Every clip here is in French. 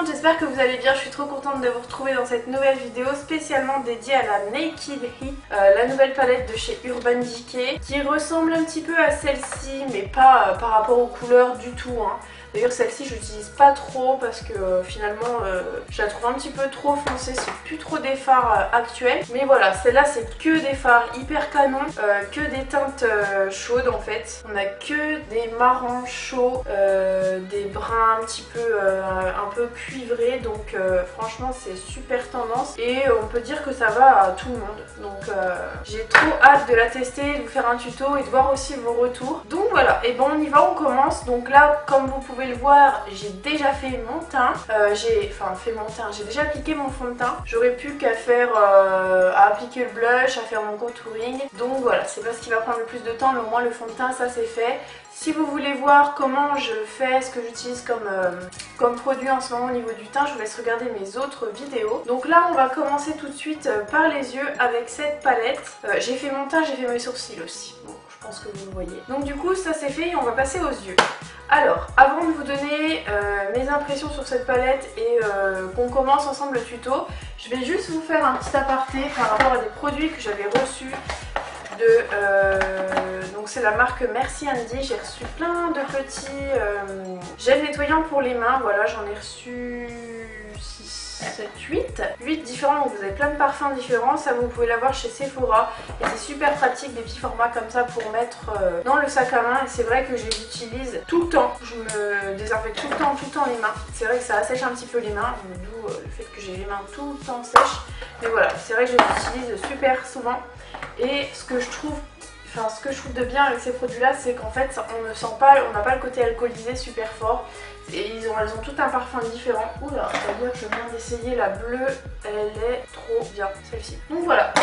monde, j'espère que vous allez bien. Je suis trop contente de vous retrouver dans cette nouvelle vidéo spécialement dédiée à la Naked Heat, la nouvelle palette de chez Urban Decay qui ressemble un petit peu à celle-ci mais pas par rapport aux couleurs du tout, hein. D'ailleurs celle-ci je l'utilise pas trop parce que finalement je la trouve un petit peu trop foncée, c'est plus trop des fards actuels. Mais voilà, celle-là c'est que des fards hyper canon, que des teintes chaudes en fait. On a que des marrons chauds, des bruns un petit peu un peu cuivrés, donc franchement c'est super tendance et on peut dire que ça va à tout le monde. Donc j'ai trop hâte de la tester, de vous faire un tuto et de voir aussi vos retours. Donc voilà, et bon on y va, on commence. Donc là comme vous pouvez le voir, j'ai déjà fait mon teint, j'ai déjà appliqué mon fond de teint. J'aurais plus qu'à faire à appliquer le blush, à faire mon contouring. Donc voilà, c'est pas ce qui va prendre le plus de temps, mais au moins le fond de teint ça c'est fait. Si vous voulez voir comment je fais, ce que j'utilise comme produit en ce moment au niveau du teint, je vous laisse regarder mes autres vidéos. Donc là on va commencer tout de suite par les yeux avec cette palette. J'ai fait mon teint, j'ai fait mes sourcils aussi. Bon, je pense que vous le voyez. Donc du coup ça c'est fait et on va passer aux yeux. Alors, avant de vous donner mes impressions sur cette palette et qu'on commence ensemble le tuto, je vais juste vous faire un petit aparté par rapport à des produits que j'avais reçus donc c'est la marque Merci Andy. J'ai reçu plein de petits gels nettoyants pour les mains. Voilà, j'en ai reçu 6, 7, 8 différents, donc vous avez plein de parfums différents. Ça vous pouvez l'avoir chez Sephora et c'est super pratique, des petits formats comme ça pour mettre dans le sac à main. Et c'est vrai que je les utilise tout le temps, je me désinfecte tout le temps les mains. C'est vrai que ça assèche un petit peu les mains, d'où le fait que j'ai les mains tout le temps sèches. Mais voilà, c'est vrai que je les utilise super souvent. Et ce que je trouve de bien avec ces produits là, c'est qu'en fait on ne sent pas, on n'a pas le côté alcoolisé super fort. Et elles ont tout un parfum différent. Oula, c'est-à-dire que je viens d'essayer la bleue, elle est trop bien celle-ci. Donc voilà,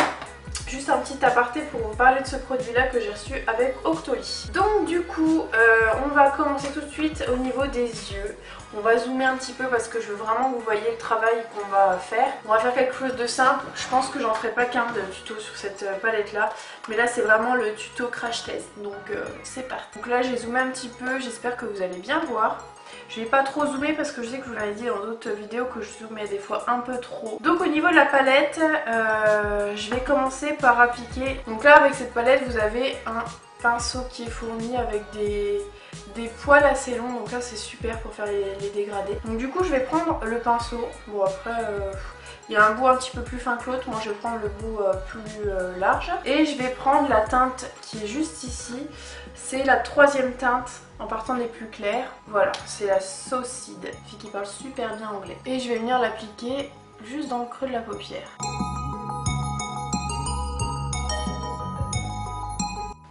juste un petit aparté pour vous parler de ce produit là que j'ai reçu avec Octoly. Donc du coup on va commencer tout de suite au niveau des yeux. On va zoomer un petit peu parce que je veux vraiment que vous voyez le travail qu'on va faire. On va faire quelque chose de simple. Je pense que j'en ferai pas qu'un de tuto sur cette palette là. Mais là c'est vraiment le tuto crash test. Donc c'est parti. Donc là j'ai zoomé un petit peu, j'espère que vous allez bien voir. Je vais pas trop zoomer parce que je sais que je vous l'avais dit dans d'autres vidéos que je zoomais des fois un peu trop. Donc au niveau de la palette, je vais commencer par appliquer. Donc là avec cette palette vous avez un pinceau qui est fourni avec des poils assez longs, donc là c'est super pour faire les dégradés. Donc du coup je vais prendre le pinceau. Bon après il y a un bout un petit peu plus fin que l'autre, moi je vais prendre le bout plus large. Et je vais prendre la teinte qui est juste ici. C'est la troisième teinte en partant des plus clairs. Voilà, c'est la Saucide, fille qui parle super bien anglais. Et je vais venir l'appliquer juste dans le creux de la paupière.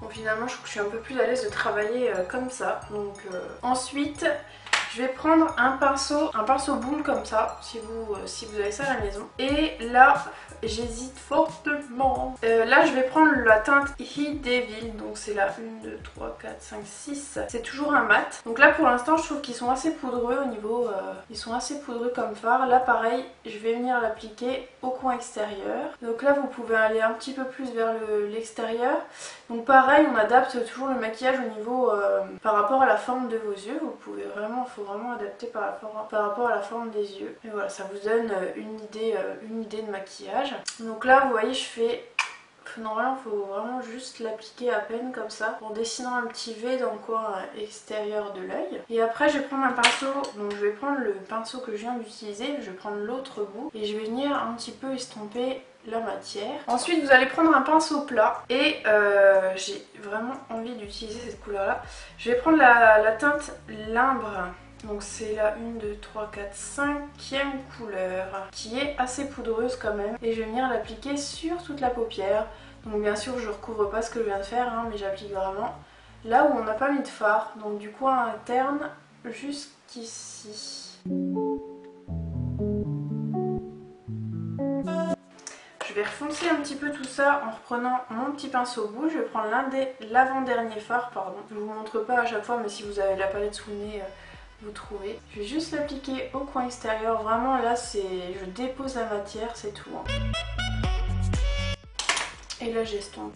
Bon, finalement je trouve que je suis un peu plus à l'aise de travailler comme ça. Donc ensuite je vais prendre un pinceau boule comme ça, si vous avez ça à la maison. Et là, j'hésite fortement. Là, je vais prendre la teinte Heat Devil. Donc c'est la 1, 2, 3, 4, 5, 6. C'est toujours un mat. Donc là, pour l'instant, je trouve qu'ils sont assez poudreux au niveau... ils sont assez poudreux comme fard. Là, pareil, je vais venir l'appliquer au coin extérieur. Donc là, vous pouvez aller un petit peu plus vers l'extérieur. Donc pareil, on adapte toujours le maquillage au niveau... par rapport à la forme de vos yeux. Vous pouvez vraiment... faut vraiment adapter par rapport à la forme des yeux. Et voilà, ça vous donne une idée de maquillage. Donc là vous voyez je fais... Normalement il faut vraiment juste l'appliquer à peine comme ça en dessinant un petit V dans le coin extérieur de l'œil. Et après je vais prendre un pinceau, donc je vais prendre le pinceau que je viens d'utiliser, je vais prendre l'autre bout et je vais venir un petit peu estomper la matière. Ensuite vous allez prendre un pinceau plat et j'ai vraiment envie d'utiliser cette couleur là. Je vais prendre la teinte Limbre. Donc c'est la 1, 2, 3, 4, 5e couleur qui est assez poudreuse quand même. Et je vais venir l'appliquer sur toute la paupière. Donc bien sûr je recouvre pas ce que je viens de faire hein, mais j'applique vraiment là où on n'a pas mis de fard. Donc du coin interne jusqu'ici. Je vais refoncer un petit peu tout ça en reprenant mon petit pinceau boule. Je vais prendre l'avant-dernier fard, pardon. Je vous montre pas à chaque fois mais si vous avez la palette sous le nez... vous trouvez. Je vais juste l'appliquer au coin extérieur. Vraiment là c'est... je dépose la matière, c'est tout. Hein. Et là j'estompe.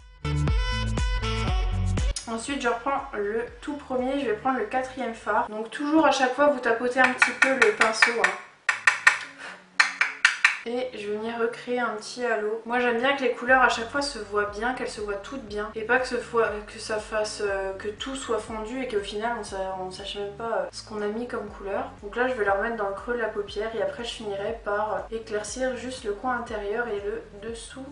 Ensuite je reprends le tout premier, je vais prendre le 4e fard. Donc toujours à chaque fois vous tapotez un petit peu le pinceau. Hein. Et je vais venir recréer un petit halo. Moi j'aime bien que les couleurs à chaque fois se voient bien, qu'elles se voient toutes bien. Et pas que, ça fasse que tout soit fondu et qu'au final on sache même pas ce qu'on a mis comme couleur. Donc là je vais la remettre dans le creux de la paupière et après je finirai par éclaircir juste le coin intérieur et le dessous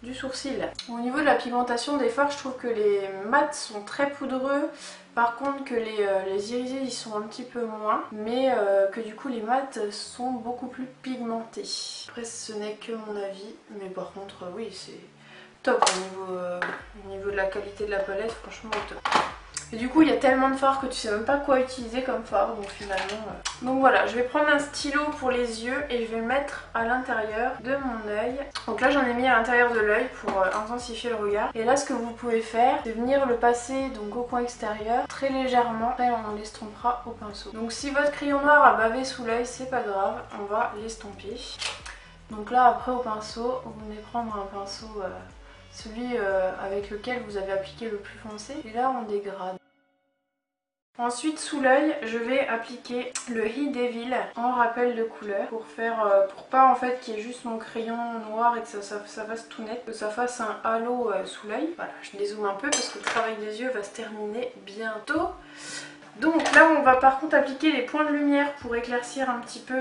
du sourcil. Au niveau de la pigmentation des fards, je trouve que les mats sont très poudreux. Par contre que les irisés ils sont un petit peu moins, mais que du coup les mats sont beaucoup plus pigmentés. Après ce n'est que mon avis, mais par contre oui c'est top au niveau de la qualité de la palette, franchement top. Et du coup il y a tellement de fards que tu sais même pas quoi utiliser comme fard, donc finalement... Donc voilà, je vais prendre un stylo pour les yeux et je vais le mettre à l'intérieur de mon œil. Donc là j'en ai mis à l'intérieur de l'œil pour intensifier le regard. Et là ce que vous pouvez faire, c'est venir le passer donc au coin extérieur très légèrement. Après on l'estompera au pinceau. Donc si votre crayon noir a bavé sous l'œil, c'est pas grave, on va l'estomper. Donc là après au pinceau, vous venez prendre un pinceau... celui avec lequel vous avez appliqué le plus foncé, et là on dégrade. Ensuite sous l'œil je vais appliquer le He Devil en rappel de couleur pour pas en fait qu'il y ait juste mon crayon noir et que ça fasse tout net, que ça fasse un halo sous l'œil. Voilà, je dézoome un peu parce que le travail des yeux va se terminer bientôt. Donc là on va par contre appliquer les points de lumière pour éclaircir un petit peu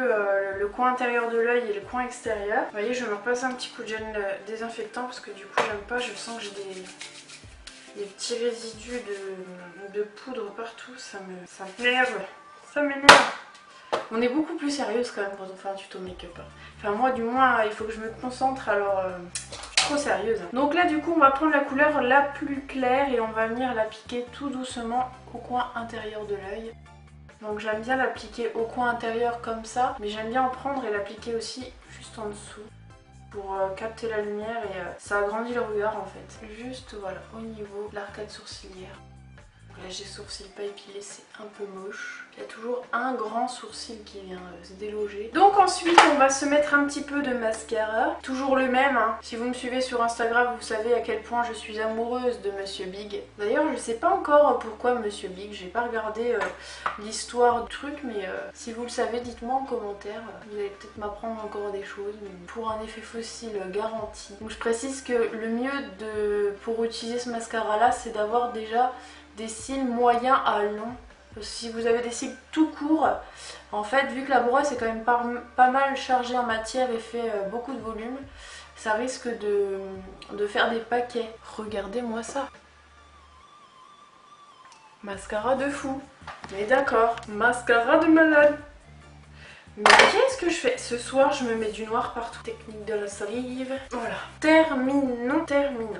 le coin intérieur de l'œil et le coin extérieur. Vous voyez, je me repasse un petit coup de gel désinfectant parce que du coup j'aime pas, je sens que j'ai des petits résidus de poudre partout, ça m'énerve, ça m'énerve. On est beaucoup plus sérieuse quand même quand on fait un tuto make-up. Enfin moi du moins il faut que je me concentre, alors je suis trop sérieuse. Donc là du coup on va prendre la couleur la plus claire et on va venir l'appliquer tout doucement au coin intérieur de l'œil. Donc j'aime bien l'appliquer au coin intérieur comme ça, mais j'aime bien en prendre et l'appliquer aussi juste en dessous pour capter la lumière et ça agrandit le regard en fait. Juste voilà, au niveau de l'arcade sourcilière. Là j'ai sourcil pas épilé, c'est un peu moche. Il y a toujours un grand sourcil qui vient se déloger. Donc ensuite on va se mettre un petit peu de mascara. Toujours le même, hein. Si vous me suivez sur Instagram, vous savez à quel point je suis amoureuse de Monsieur Big. D'ailleurs je sais pas encore pourquoi Monsieur Big, j'ai pas regardé l'histoire du truc, mais si vous le savez dites-moi en commentaire. Vous allez peut-être m'apprendre encore des choses, mais pour un effet fossile garanti. Donc je précise que le mieux pour utiliser ce mascara là, c'est d'avoir déjà des cils moyens à longs. Si vous avez des cils tout courts, en fait vu que la brosse est quand même pas mal chargée en matière et fait beaucoup de volume, ça risque de faire des paquets. Regardez-moi ça. Mascara de fou. Mais d'accord, mascara de malade. Mais qu'est-ce que je fais? Ce soir je me mets du noir partout. Technique de la salive. Voilà. Terminons.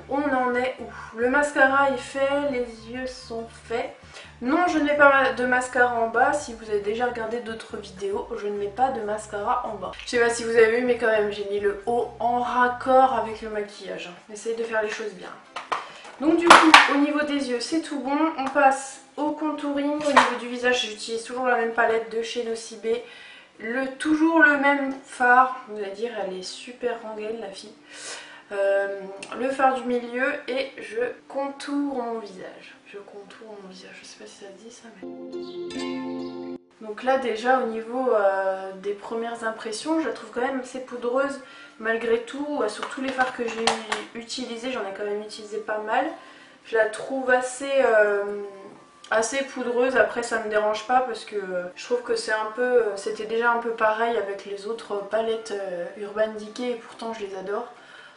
On en est où? Le mascara est fait, les yeux sont faits. Non, je ne mets pas de mascara en bas. Si vous avez déjà regardé d'autres vidéos, je ne mets pas de mascara en bas. Je sais pas si vous avez vu, mais quand même j'ai mis le haut en raccord avec le maquillage. Essayez de faire les choses bien. Donc du coup, au niveau des yeux, c'est tout bon. On passe au contouring. Au niveau du visage, j'utilise toujours la même palette de chez Nocibé. Toujours le même fard, vous allez dire elle est super rengaine la fille. Le fard du milieu et je contourne mon visage. Je sais pas si ça se dit ça, mais... Donc là déjà au niveau des premières impressions, je la trouve quand même assez poudreuse malgré tout. Sur tous les fards que j'ai utilisés, j'en ai quand même utilisé pas mal. Je la trouve assez poudreuse. Après ça me dérange pas parce que je trouve que c'était déjà un peu pareil avec les autres palettes Urban Decay et pourtant je les adore.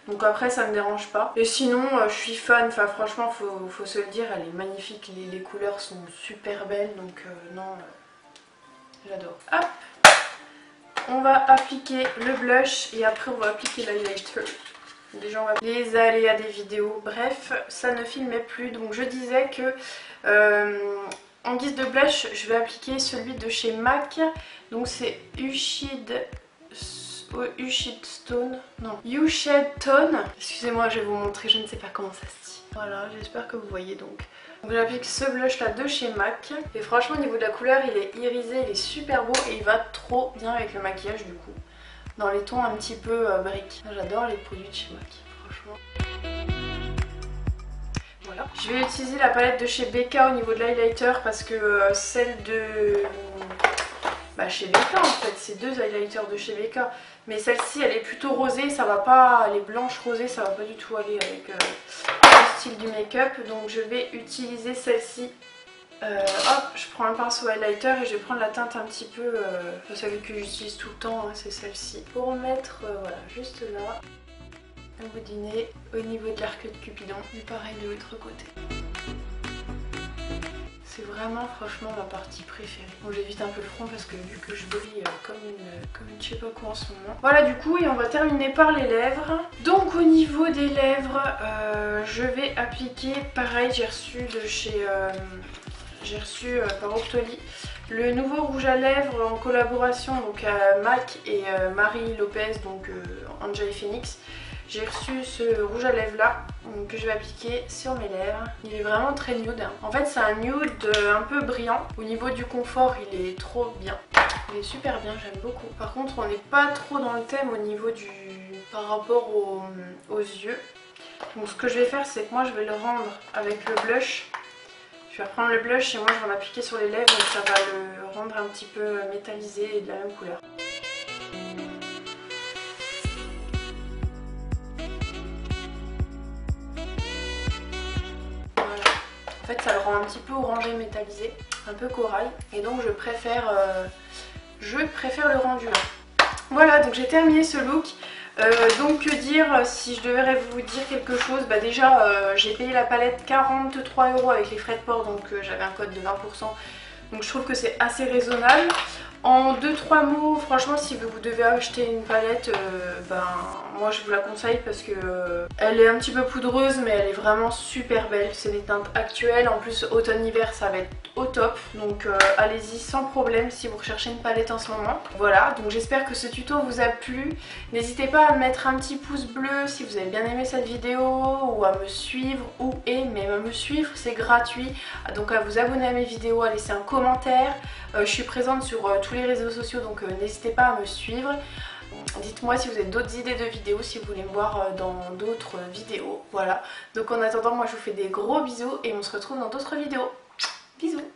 Donc après ça me dérange pas. Et sinon je suis fan, enfin franchement faut se le dire, elle est magnifique, les couleurs sont super belles, donc non, j'adore. Hop, on va appliquer le blush et après on va appliquer l'highlighter. Déjà on va les aléas des vidéos, bref ça ne filmait plus, donc je disais que en guise de blush je vais appliquer celui de chez MAC, donc c'est You Shed Tone, excusez-moi je vais vous montrer, je ne sais pas comment ça se dit. Voilà, j'espère que vous voyez donc. Donc j'applique ce blush là de chez MAC et franchement au niveau de la couleur il est irisé, il est super beau et il va trop bien avec le maquillage du coup. Dans les tons un petit peu briques. J'adore les produits de chez MAC, franchement. Voilà. Je vais utiliser la palette de chez Becca au niveau de l'highlighter parce que celle chez Becca en fait, c'est 2 highlighters de chez Becca. Mais celle-ci elle est plutôt rosée, ça va pas, elle est blanche rosée, ça va pas du tout aller avec le style du make-up. Donc je vais utiliser celle-ci. Hop, je prends un pinceau highlighter et je vais prendre la teinte un petit peu, celle que j'utilise tout le temps, hein, c'est celle-ci. Pour mettre, voilà, juste là, au bout du nez, au niveau de l'arc de Cupidon, et pareil de l'autre côté. C'est vraiment franchement ma partie préférée. Bon, j'évite un peu le front parce que vu que je brille comme une je sais pas quoi en ce moment. Voilà du coup, et on va terminer par les lèvres. Donc au niveau des lèvres, je vais appliquer, pareil, j'ai reçu de chez... par Octoly le nouveau rouge à lèvres en collaboration donc MAC et Marie Lopez, donc Angel Phoenix. J'ai reçu ce rouge à lèvres là que je vais appliquer sur mes lèvres. Il est vraiment très nude. En fait c'est un nude un peu brillant. Au niveau du confort il est trop bien. Il est super bien, j'aime beaucoup. Par contre on n'est pas trop dans le thème au niveau du... par rapport aux yeux. Donc ce que je vais faire c'est que moi je vais le rendre avec le blush. Je vais reprendre le blush et moi je vais en appliquer sur les lèvres, donc ça va le rendre un petit peu métallisé et de la même couleur. Voilà. En fait ça le rend un petit peu orangé métallisé, un peu corail, et donc je préfère le rendu là. Voilà, donc j'ai terminé ce look. Donc que dire, si je devrais vous dire quelque chose, déjà j'ai payé la palette 43 € avec les frais de port, donc j'avais un code de 20%, donc je trouve que c'est assez raisonnable. En 2-3 mots, franchement si vous devez acheter une palette, moi je vous la conseille parce que elle est un petit peu poudreuse mais elle est vraiment super belle. C'est des teintes actuelles, en plus automne-hiver ça va être au top, donc allez-y sans problème si vous recherchez une palette en ce moment. Voilà, donc j'espère que ce tuto vous a plu. N'hésitez pas à mettre un petit pouce bleu si vous avez bien aimé cette vidéo, ou à me suivre, ou même à me suivre, c'est gratuit. Donc à vous abonner à mes vidéos, à laisser un commentaire. Je suis présente sur tous les réseaux sociaux, donc n'hésitez pas à me suivre. Dites-moi si vous avez d'autres idées de vidéos, si vous voulez me voir dans d'autres vidéos. Voilà, donc en attendant moi je vous fais des gros bisous et on se retrouve dans d'autres vidéos. Bisous.